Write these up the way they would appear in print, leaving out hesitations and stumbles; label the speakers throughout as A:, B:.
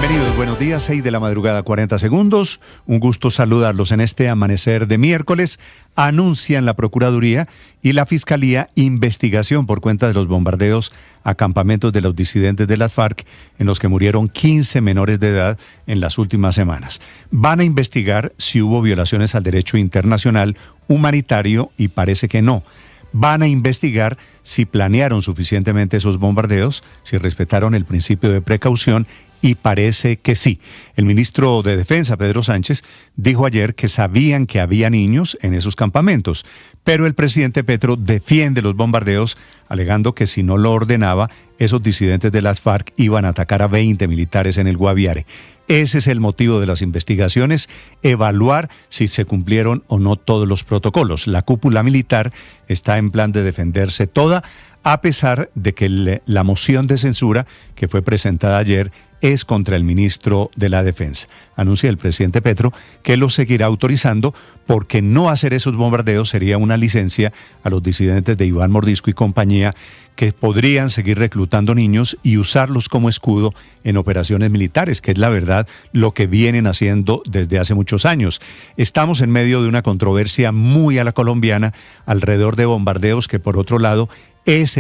A: Bienvenidos, buenos días, 6 de la madrugada, 40 segundos. Un gusto saludarlos en este amanecer de miércoles. Anuncian la Procuraduría y la Fiscalía investigación por cuenta de los bombardeos a campamentos de los disidentes de las FARC, en los que murieron 15 menores de edad en las últimas semanas. Van a investigar si hubo violaciones al derecho internacional humanitario y parece que no. Van a investigar si planearon suficientemente esos bombardeos, si respetaron el principio de precaución, y parece que sí. El ministro de Defensa, Pedro Sánchez, dijo ayer que sabían que había niños en esos campamentos, pero el presidente Petro defiende los bombardeos, alegando que si no lo ordenaba, esos disidentes de las FARC iban a atacar a 20 militares en el Guaviare. Ese es el motivo de las investigaciones, evaluar si se cumplieron o no todos los protocolos. La cúpula militar está en plan de defenderse toda, a pesar de que la moción de censura que fue presentada ayer es contra el ministro de la Defensa. Anuncia el presidente Petro que lo seguirá autorizando porque no hacer esos bombardeos sería una licencia a los disidentes de Iván Mordisco y compañía, que podrían seguir reclutando niños y usarlos como escudo en operaciones militares, que es la verdad lo que vienen haciendo desde hace muchos años. Estamos en medio de una controversia muy a la colombiana alrededor de bombardeos que, por otro lado, es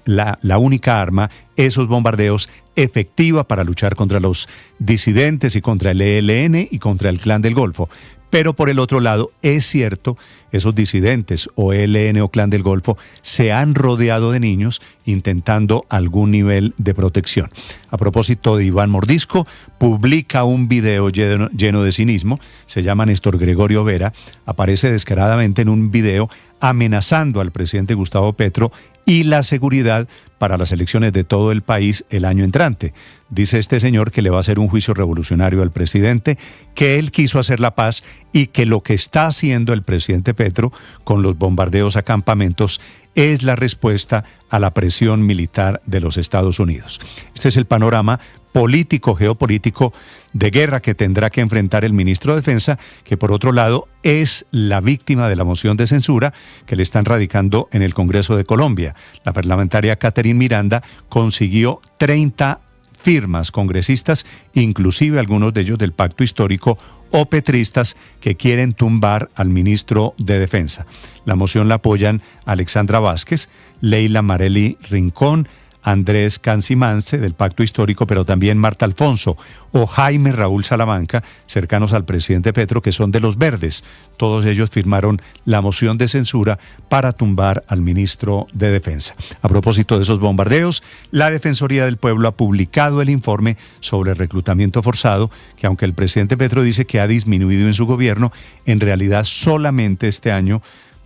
A: la única arma, esos bombardeos, efectiva para luchar contra los disidentes y contra el ELN y contra el Clan del Golfo. Pero por el otro lado, es cierto, esos disidentes o ELN o Clan del Golfo se han rodeado de niños intentando algún nivel de protección. A propósito de Iván Mordisco, publica un video lleno de cinismo, se llama Néstor Gregorio Vera, aparece descaradamente en un video amenazando al presidente Gustavo Petro y la seguridad para las elecciones de todo el país el año entrante. Dice este señor que le va a hacer un juicio revolucionario al presidente, que él quiso hacer la paz y que lo que está haciendo el presidente Petro con los bombardeos a campamentos es la respuesta a la presión militar de los Estados Unidos. Este es el panorama político, geopolítico de guerra que tendrá que enfrentar el ministro de Defensa, que por otro lado es la víctima de la moción de censura que le están radicando en el Congreso de Colombia. La parlamentaria Catherine Miranda consiguió 30 firmas congresistas, inclusive algunos de ellos del pacto histórico o petristas, que quieren tumbar al ministro de Defensa. La moción la apoyan Alexandra Vázquez, Leila Marelli Rincón, Andrés Cancimance del Pacto Histórico, pero también Marta Alfonso o Jaime Raúl Salamanca, cercanos al presidente Petro, que son de los Verdes. Todos ellos firmaron la moción de censura para tumbar al ministro de Defensa. A propósito de esos bombardeos, la Defensoría del Pueblo ha publicado el informe sobre el reclutamiento forzado, que aunque el presidente Petro dice que ha disminuido en su gobierno, en realidad solamente este año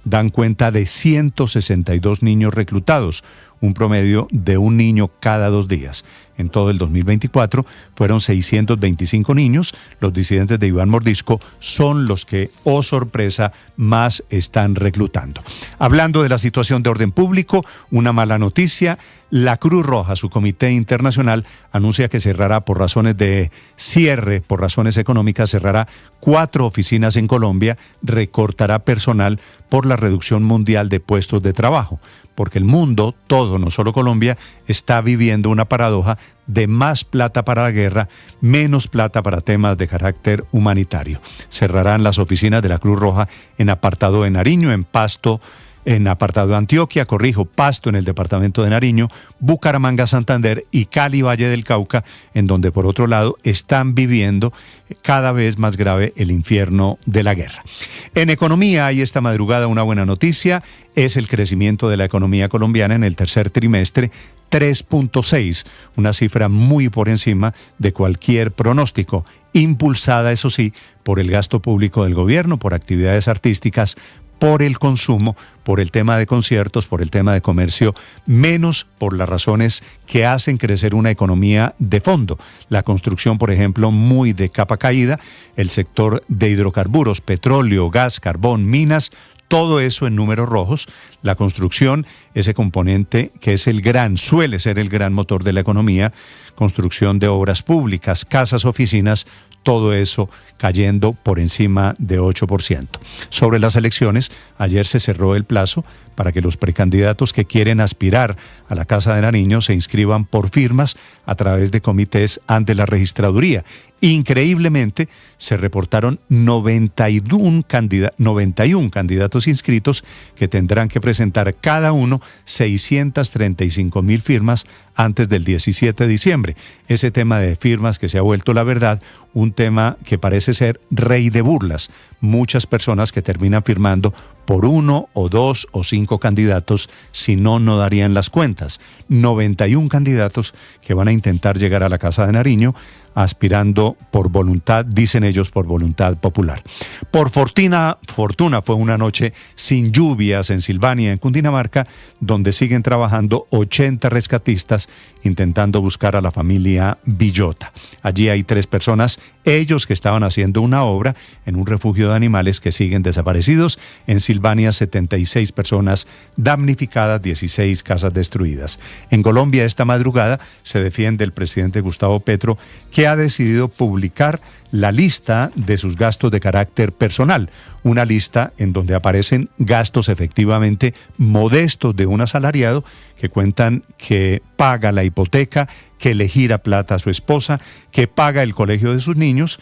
A: dan cuenta de 162 niños reclutados, un promedio de un niño cada 2 días. En todo el 2024 fueron 625 niños. Los disidentes de Iván Mordisco son los que, oh sorpresa, más están reclutando. Hablando de la situación de orden público, una mala noticia: la Cruz Roja, su comité internacional, anuncia que cerrará por razones de cierre, por razones económicas, cerrará 4 oficinas en Colombia, recortará personal por la reducción mundial de puestos de trabajo, porque el mundo, todo, no solo Colombia, está viviendo una paradoja de más plata para la guerra, menos plata para temas de carácter humanitario. Cerrarán las oficinas de la Cruz Roja en apartado de Nariño, en Pasto, en apartado de Antioquia, Pasto en el departamento de Nariño, Bucaramanga, Santander y Cali, Valle del Cauca, en donde por otro lado están viviendo cada vez más grave el infierno de la guerra. En economía hay esta madrugada una buena noticia, es el crecimiento de la economía colombiana en el tercer trimestre, 3.6, una cifra muy por encima de cualquier pronóstico, impulsada, eso sí, por el gasto público del gobierno, por actividades artísticas, por el consumo, por el tema de conciertos, por el tema de comercio, menos por las razones que hacen crecer una economía de fondo. La construcción, por ejemplo, muy de capa caída, el sector de hidrocarburos, petróleo, gas, carbón, minas, todo eso en números rojos. La construcción, ese componente que es suele ser el gran motor de la economía, construcción de obras públicas, casas, oficinas, todo eso cayendo por encima de 8%. Sobre las elecciones, ayer se cerró el plazo para que los precandidatos que quieren aspirar a la Casa de Nariño se inscriban por firmas a través de comités ante la registraduría. Increíblemente, se reportaron 91 candidatos inscritos que tendrán que presentar cada uno 635.000 firmas antes del 17 de diciembre. Ese tema de firmas que se ha vuelto, la verdad, un tema que parece ser rey de burlas. Muchas personas que terminan firmando por 1 o 2 o 5 candidatos, si no, no darían las cuentas. 91 candidatos que van a intentar llegar a la Casa de Nariño aspirando por voluntad, dicen ellos, por voluntad popular. Por fortuna fue una noche sin lluvias en Silvania, en Cundinamarca, donde siguen trabajando 80 rescatistas intentando buscar a la familia Villota. Allí hay 3 personas, ellos que estaban haciendo una obra en un refugio de animales que siguen desaparecidos. En Silvania, 76 personas damnificadas, 16 casas destruidas. En Colombia, esta madrugada, se defiende el presidente Gustavo Petro, que ha decidido publicar la lista de sus gastos de carácter personal, una lista en donde aparecen gastos efectivamente modestos de un asalariado que cuentan que paga la hipoteca, que le gira plata a su esposa, que paga el colegio de sus niños,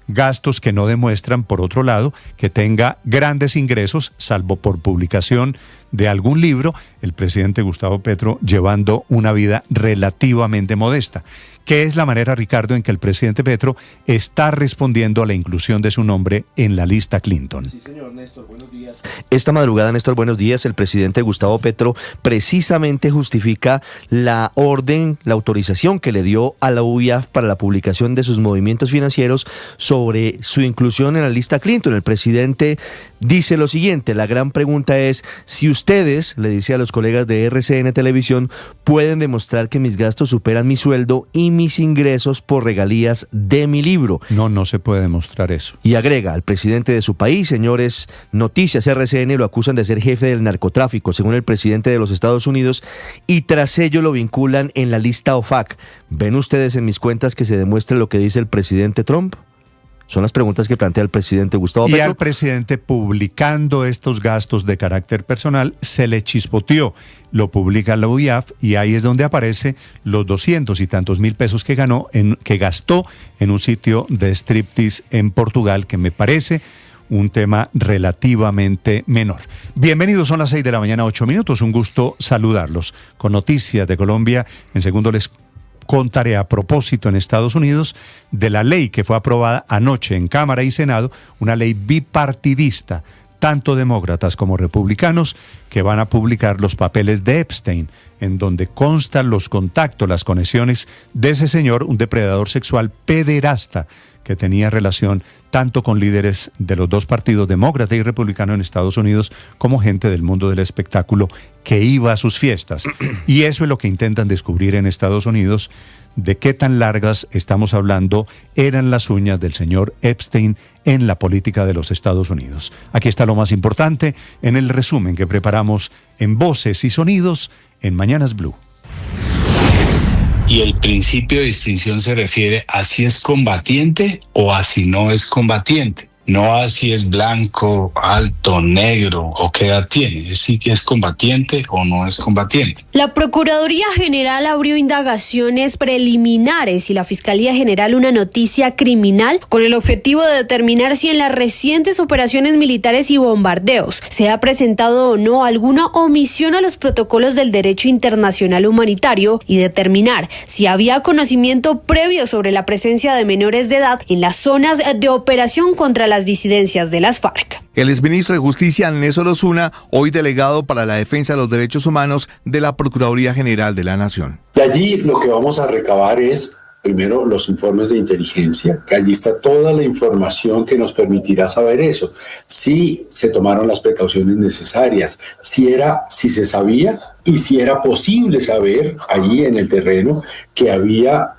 A: gastos que no demuestran, por otro lado, que tenga grandes ingresos, salvo por publicación de algún libro, el presidente Gustavo Petro llevando una vida relativamente modesta. ¿Qué es la manera, Ricardo, en que el presidente Petro está respondiendo a la inclusión de su nombre en la lista Clinton?
B: Sí, señor Néstor, buenos días. Esta madrugada, Néstor, buenos días. El presidente Gustavo Petro precisamente justifica la orden, la autorización que le dio a la UIAF para la publicación de sus movimientos financieros sobre su inclusión en la lista Clinton. El presidente dice lo siguiente: la gran pregunta es si ustedes, le dice a los colegas de RCN Televisión, pueden demostrar que mis gastos superan mi sueldo y mis ingresos por regalías de mi libro.
A: No se puede demostrar eso.
B: Y agrega, al presidente de su país, señores, Noticias RCN lo acusan de ser jefe del narcotráfico, según el presidente de los Estados Unidos, y tras ello lo vinculan en la lista OFAC. ¿Ven ustedes en mis cuentas que se demuestre lo que dice el presidente Trump? Son las preguntas que plantea el presidente Gustavo Petro.
A: Y al presidente, publicando estos gastos de carácter personal, se le chispoteó. Lo publica la UIAF y ahí es donde aparece los 200 y tantos mil pesos que gastó en un sitio de striptease en Portugal, que me parece un tema relativamente menor. Bienvenidos, son las 6 de la mañana, 8 minutos. Un gusto saludarlos. Con noticias de Colombia, en segundo les contaré a propósito en Estados Unidos de la ley que fue aprobada anoche en Cámara y Senado, una ley bipartidista, tanto demócratas como republicanos, que van a publicar los papeles de Epstein, en donde constan los contactos, las conexiones de ese señor, un depredador sexual pederasta, que tenía relación tanto con líderes de los dos partidos, demócrata y republicano en Estados Unidos, como gente del mundo del espectáculo que iba a sus fiestas. Y eso es lo que intentan descubrir en Estados Unidos, de qué tan largas, estamos hablando, eran las uñas del señor Epstein en la política de los Estados Unidos. Aquí está lo más importante en el resumen que preparamos en Voces y Sonidos en Mañanas Blue.
C: Y el principio de distinción se refiere a si es combatiente o a si no es combatiente. No a si es blanco, alto, negro o qué edad tiene, es si es combatiente o no es combatiente.
D: La Procuraduría General abrió indagaciones preliminares y la Fiscalía General una noticia criminal con el objetivo de determinar si en las recientes operaciones militares y bombardeos se ha presentado o no alguna omisión a los protocolos del derecho internacional humanitario y determinar si había conocimiento previo sobre la presencia de menores de edad en las zonas de operación contra las disidencias de las FARC.
E: El exministro de Justicia, Néstor Osuna, hoy delegado para la defensa de los derechos humanos de la Procuraduría General de la Nación.
F: De allí lo que vamos a recabar es, primero, los informes de inteligencia, que allí está toda la información que nos permitirá saber eso. Si se tomaron las precauciones necesarias, si se sabía y si era posible saber allí en el terreno que había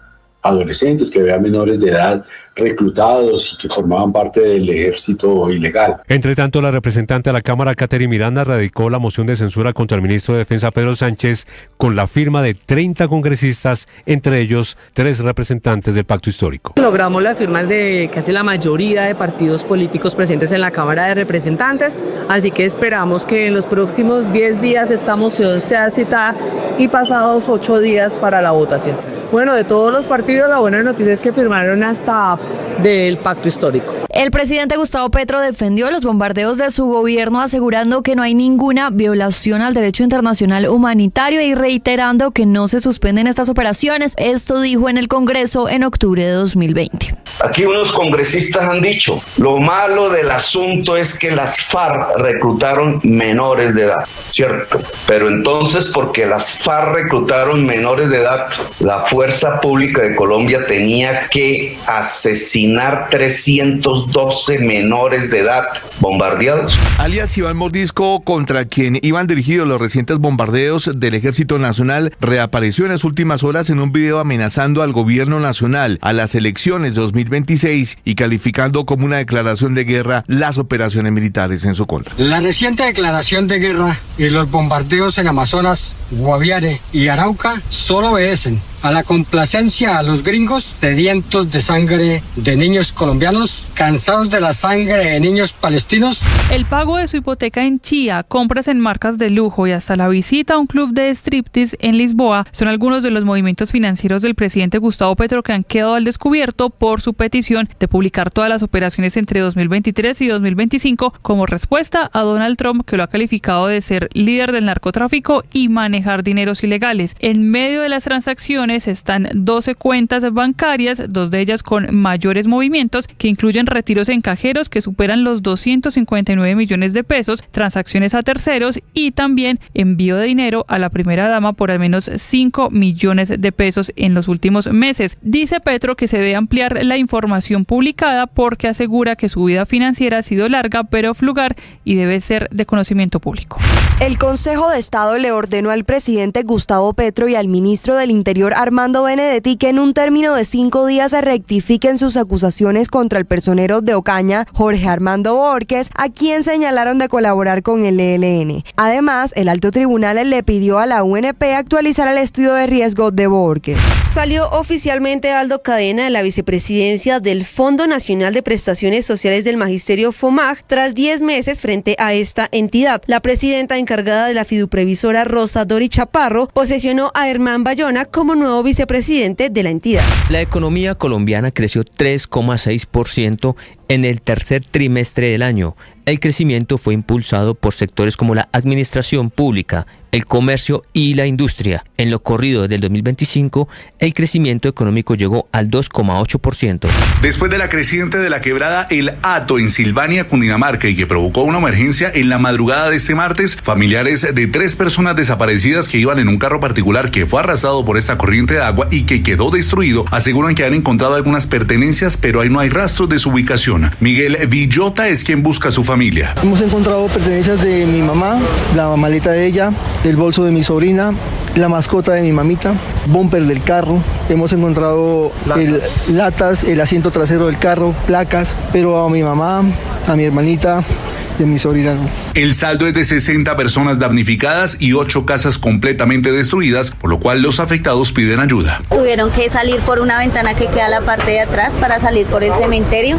F: adolescentes, que había menores de edad reclutados y que formaban parte del ejército ilegal.
G: Entre tanto, la representante de la Cámara, Catherine Miranda, radicó la moción de censura contra el ministro de Defensa, Pedro Sánchez, con la firma de 30 congresistas, entre ellos 3 representantes del Pacto Histórico.
H: Logramos las firmas de casi la mayoría de partidos políticos presentes en la Cámara de Representantes, así que esperamos que en los próximos 10 días esta moción sea citada y pasados 8 días para la votación. Bueno, de todos los partidos, la buena noticia es que firmaron hasta del Pacto Histórico.
I: El presidente Gustavo Petro defendió los bombardeos de su gobierno, asegurando que no hay ninguna violación al derecho internacional humanitario y reiterando que no se suspenden estas operaciones. Esto dijo en el Congreso en octubre de 2020.
J: Aquí unos congresistas han dicho, lo malo del asunto es que las FARC reclutaron menores de edad, ¿cierto? Pero entonces, porque las FARC reclutaron menores de edad, la Fuerza Pública de Colombia tenía que asesinar 312 menores de edad bombardeados.
E: Alias Iván Mordisco, contra quien iban dirigidos los recientes bombardeos del Ejército Nacional, reapareció en las últimas horas en un video amenazando al gobierno nacional, a las elecciones de 2026 y calificando como una declaración de guerra las operaciones militares en su contra.
K: La reciente declaración de guerra y los bombardeos en Amazonas, Guaviare y Arauca solo obedecen a la complacencia a los gringos sedientos de sangre de niños colombianos, cansados de la sangre de niños palestinos.
L: El pago de su hipoteca en Chía, compras en marcas de lujo y hasta la visita a un club de striptease en Lisboa son algunos de los movimientos financieros del presidente Gustavo Petro que han quedado al descubierto por su petición de publicar todas las operaciones entre 2023 y 2025 como respuesta a Donald Trump, que lo ha calificado de ser líder del narcotráfico y manejar dineros ilegales. En medio de las transacciones están 12 cuentas bancarias, 2 de ellas con mayores movimientos, que incluyen retiros en cajeros que superan los 259 millones de pesos, transacciones a terceros y también envío de dinero a la primera dama por al menos 5 millones de pesos en los últimos meses. Dice Petro que se debe ampliar la información publicada porque asegura que su vida financiera ha sido larga pero frugal y debe ser de conocimiento público.
M: El Consejo de Estado le ordenó al presidente Gustavo Petro y al ministro del Interior Armando Benedetti que en un término de 5 días se rectifiquen sus acusaciones contra el personero de Ocaña, Jorge Armando Borges, a quien señalaron de colaborar con el ELN. Además, el alto tribunal le pidió a la UNP actualizar el estudio de riesgo de Borges.
D: Salió oficialmente Aldo Cadena de la vicepresidencia del Fondo Nacional de Prestaciones Sociales del Magisterio FOMAG tras 10 meses frente a esta entidad. La presidenta encargada de la fiduprevisora Rosa Dori Chaparro posesionó a Herman Bayona como nuevo vicepresidente de la entidad.
N: La economía colombiana creció 3,6% en el tercer trimestre del año. El crecimiento fue impulsado por sectores como la administración pública, el comercio y la industria. En lo corrido del 2025, el crecimiento económico llegó al 2,8%.
O: Después del acreciente de la quebrada El Hato en Silvania, Cundinamarca, y que provocó una emergencia en la madrugada de este martes, familiares de 3 personas desaparecidas que iban en un carro particular que fue arrasado por esta corriente de agua y que quedó destruido, aseguran que han encontrado algunas pertenencias, pero ahí no hay rastros de su ubicación. Miguel Villota es quien busca a su familia.
P: Hemos encontrado pertenencias de mi mamá, la maleta de ella, el bolso de mi sobrina, la mascota de mi mamita, bumper del carro. Hemos encontrado latas, el asiento trasero del carro, placas, pero a mi mamá, a mi hermanita y a mi sobrina no.
O: El saldo es de 60 personas damnificadas y 8 casas completamente destruidas, por lo cual los afectados piden ayuda.
Q: Tuvieron que salir por una ventana que queda a la parte de atrás para salir por el cementerio.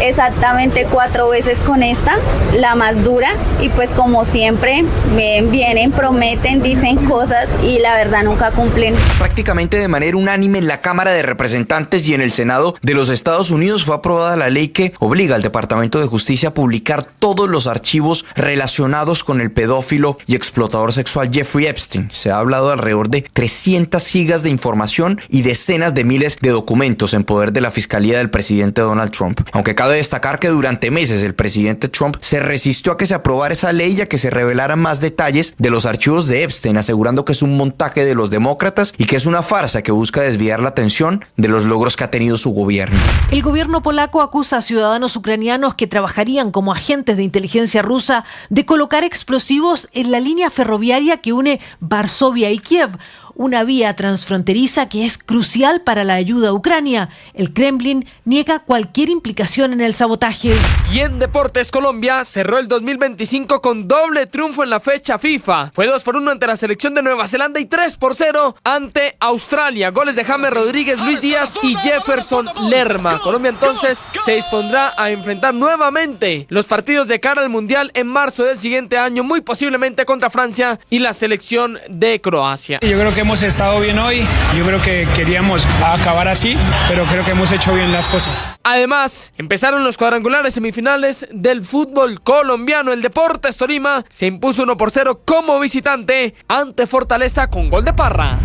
Q: Exactamente 4 veces con esta, la más dura, y pues como siempre vienen, prometen, dicen cosas y la verdad nunca cumplen.
R: Prácticamente de manera unánime en la Cámara de Representantes y en el Senado de los Estados Unidos fue aprobada la ley que obliga al Departamento de Justicia a publicar todos los archivos relacionados con el pedófilo y explotador sexual Jeffrey Epstein. Se ha hablado de alrededor de 300 gigas de información y decenas de miles de documentos en poder de la Fiscalía del presidente Donald Trump. Aunque cabe destacar que durante meses el presidente Trump se resistió a que se aprobara esa ley y a que se revelaran más detalles de los archivos de Epstein, asegurando que es un montaje de los demócratas y que es una farsa que busca desviar la atención de los logros que ha tenido su gobierno.
S: El gobierno polaco acusa a ciudadanos ucranianos que trabajarían como agentes de inteligencia rusa de colocar explosivos en la línea ferroviaria que une Varsovia y Kiev. una vía transfronteriza que es crucial para la ayuda a Ucrania. El Kremlin niega cualquier implicación en el sabotaje.
T: Y en Deportes, Colombia cerró el 2025 con doble triunfo en la fecha FIFA. Fue 2-1 ante la selección de Nueva Zelanda y 3-0 ante Australia. Goles de James Rodríguez, Luis Díaz y Jefferson Lerma. Colombia entonces se dispondrá a enfrentar nuevamente los partidos de cara al Mundial en marzo del siguiente año, muy posiblemente contra Francia y la selección de Croacia.
U: Yo creo que hemos estado bien hoy, yo creo que queríamos acabar así, pero creo que hemos hecho bien las cosas.
T: Además, empezaron los cuadrangulares semifinales del fútbol colombiano. El Deportes Tolima se impuso 1-0 como visitante ante Fortaleza con gol de Parra.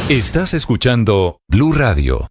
V: Estás escuchando Blue Radio.